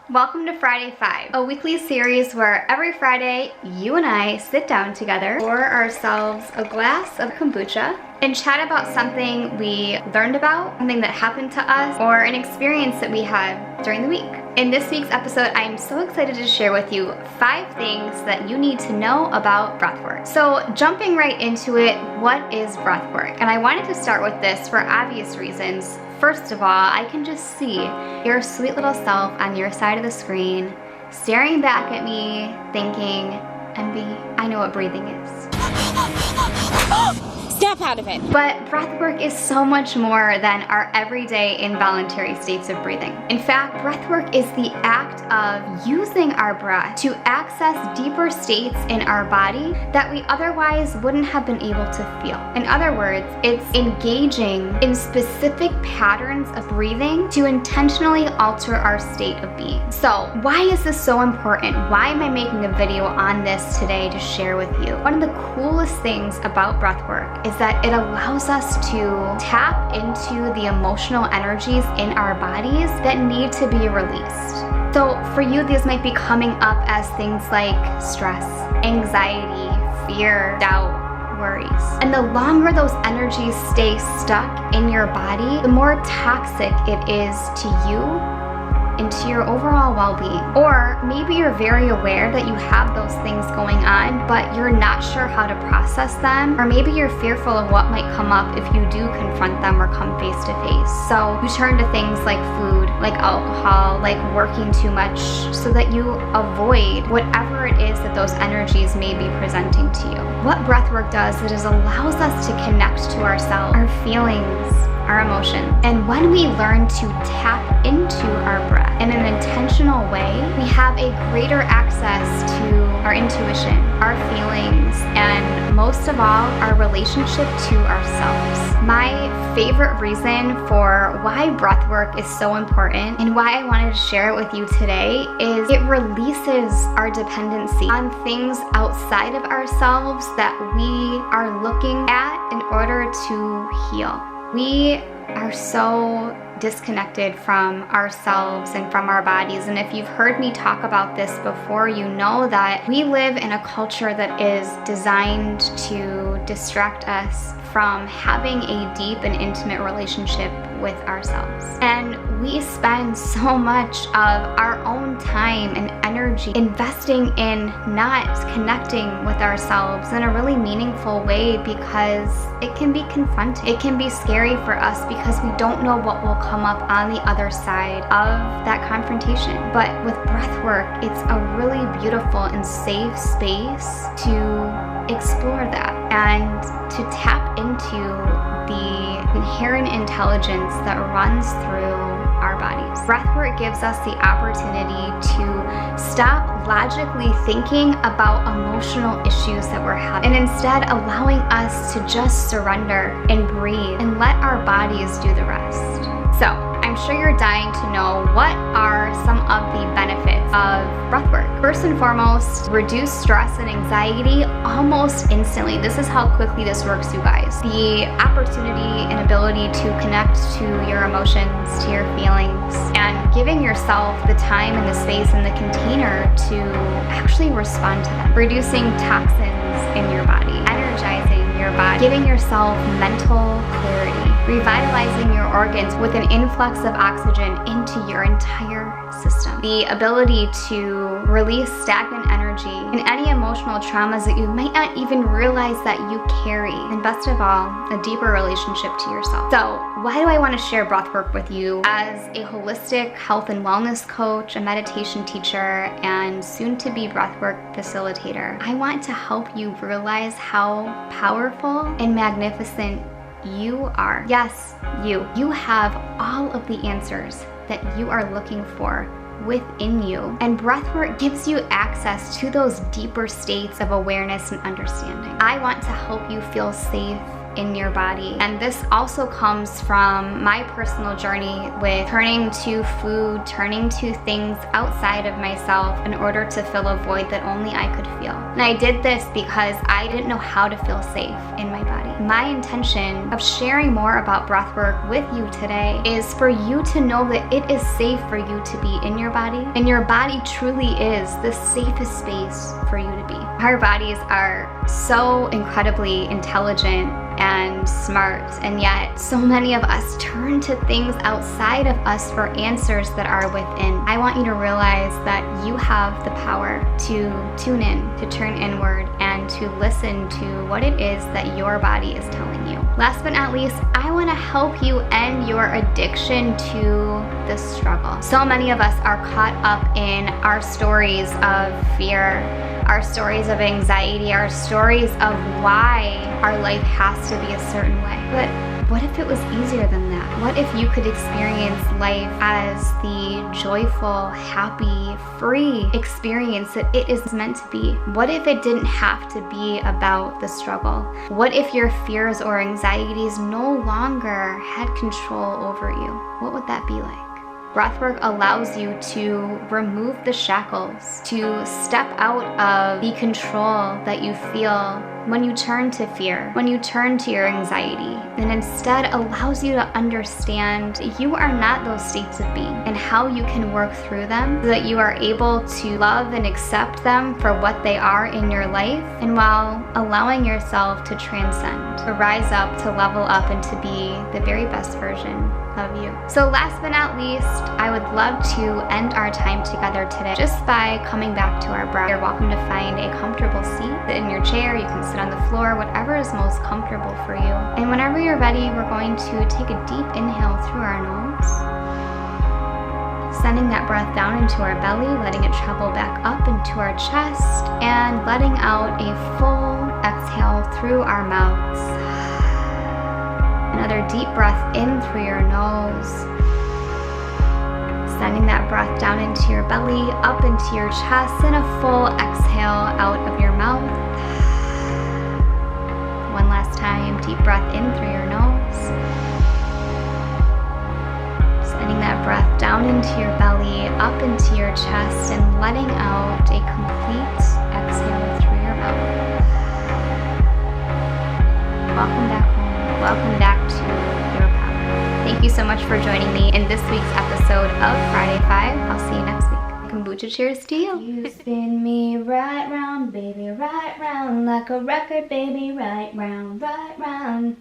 Welcome to Friday 5, a weekly series where every Friday you and I sit down together, pour ourselves a glass of kombucha, and chat about something we learned about, something that happened to us, or an experience that we had during the week. In this week's episode, I am so excited to share with you 5 things that you need to know about breathwork. So jumping right into it, what is breathwork? And I wanted to start with this for obvious reasons. First of all, I can just see your sweet little self on your side of the screen, staring back at me, thinking, Envy, I know what breathing is. Snap out of it. But breathwork is so much more than our everyday involuntary states of breathing. In fact, breathwork is the act of using our breath to access deeper states in our body that we otherwise wouldn't have been able to feel. In other words, it's engaging in specific patterns of breathing to intentionally alter our state of being. So, why is this so important? Why am I making a video on this today to share with you? One of the coolest things about breathwork is that it allows us to tap into the emotional energies in our bodies that need to be released. So for you, these might be coming up as things like stress, anxiety, fear, doubt, worries. And the longer those energies stay stuck in your body, the more toxic it is to you and to your overall well-being. Or maybe you're very aware that you have those things going on, but you're not sure how to process them. Or maybe you're fearful of what might come up if you do confront them or come face to face. So you turn to things like food, like alcohol, like working too much, so that you avoid whatever it is that those energies may be presenting to you. What breathwork does is it allows us to connect to ourselves, our feelings, our emotions. And when we learn to tap into our breath in an intentional way, we have a greater access to our intuition, our feelings, and most of all, our relationship to ourselves. My favorite reason for why breathwork is so important and why I wanted to share it with you today is it releases our dependency on things outside of ourselves that we are looking at in order to heal. We are so disconnected from ourselves and from our bodies. And if you've heard me talk about this before, you know that we live in a culture that is designed to distract us from having a deep and intimate relationship with ourselves. And we spend so much of our own time and energy investing in not connecting with ourselves in a really meaningful way because it can be confronting. It can be scary for us because we don't know what will come up on the other side of that confrontation. But with breathwork, it's a really beautiful and safe space to explore that and to tap into the inherent intelligence that runs through our bodies. Breathwork gives us the opportunity to stop logically thinking about emotional issues that we're having and instead allowing us to just surrender and breathe and let our bodies do the rest. So, I'm sure you're dying to know what are some of the benefits of breathwork. First and foremost, reduce stress and anxiety almost instantly. This is how quickly this works, you guys. The opportunity and ability to connect to your emotions, to your feelings, and giving yourself the time and the space and the container to actually respond to them. Reducing toxins in your body, energizing your body, giving yourself mental clarity, revitalizing your organs with an influx of oxygen into your entire system. The ability to release stagnant energy and any emotional traumas that you might not even realize that you carry. And best of all, a deeper relationship to yourself. So, why do I want to share breathwork with you? As a holistic health and wellness coach, a meditation teacher, and soon to be breathwork facilitator, I want to help you realize how powerful and magnificent you are. Yes, you. You have all of the answers that you are looking for within you. And breathwork gives you access to those deeper states of awareness and understanding. I want to help you feel safe in your body. And this also comes from my personal journey with turning to food, turning to things outside of myself in order to fill a void that only I could feel. And I did this because I didn't know how to feel safe in my body. My intention of sharing more about breathwork with you today is for you to know that it is safe for you to be in your body, and your body truly is the safest space for you to be. Our bodies are so incredibly intelligent and smart, and yet so many of us turn to things outside of us for answers that are within. I want you to realize that you have the power to tune in, to turn inward, and to listen to what it is that your body is telling you. Last but not least, I want to help you end your addiction to the struggle. So many of us are caught up in our stories of fear, our stories of anxiety, our stories of why our life has to be a certain way. But what if it was easier than that? What if you could experience life as the joyful, happy, free experience that it is meant to be? What if it didn't have to be about the struggle? What if your fears or anxieties no longer had control over you? What would that be like? Breathwork allows you to remove the shackles, to step out of the control that you feel when you turn to fear, when you turn to your anxiety, and instead allows you to understand you are not those states of being and how you can work through them so that you are able to love and accept them for what they are in your life, and while allowing yourself to transcend, to rise up, to level up, and to be the very best version of you. So last but not least, I would love to end our time together today just by coming back to our breath. You're welcome to find a comfortable seat, sit in your chair, you can sit on the floor, whatever is most comfortable for you. And whenever you're ready, we're going to take a deep inhale through our nose, sending that breath down into our belly, letting it travel back up into our chest, and letting out a full exhale through our mouths. Another deep breath in through your nose, sending that breath down into your belly, up into your chest, and a full exhale out of your mouth. One last time, deep breath in through your nose, sending that breath down into your belly, up into your chest, and letting out a complete exhale through your mouth. Welcome back home. Welcome back to your power. Thank you so much for joining me in this week's episode of Friday 5. I'll see you next week. Kombucha cheers to you. You spin me right round, baby, right round, like a record, baby, right round, right round.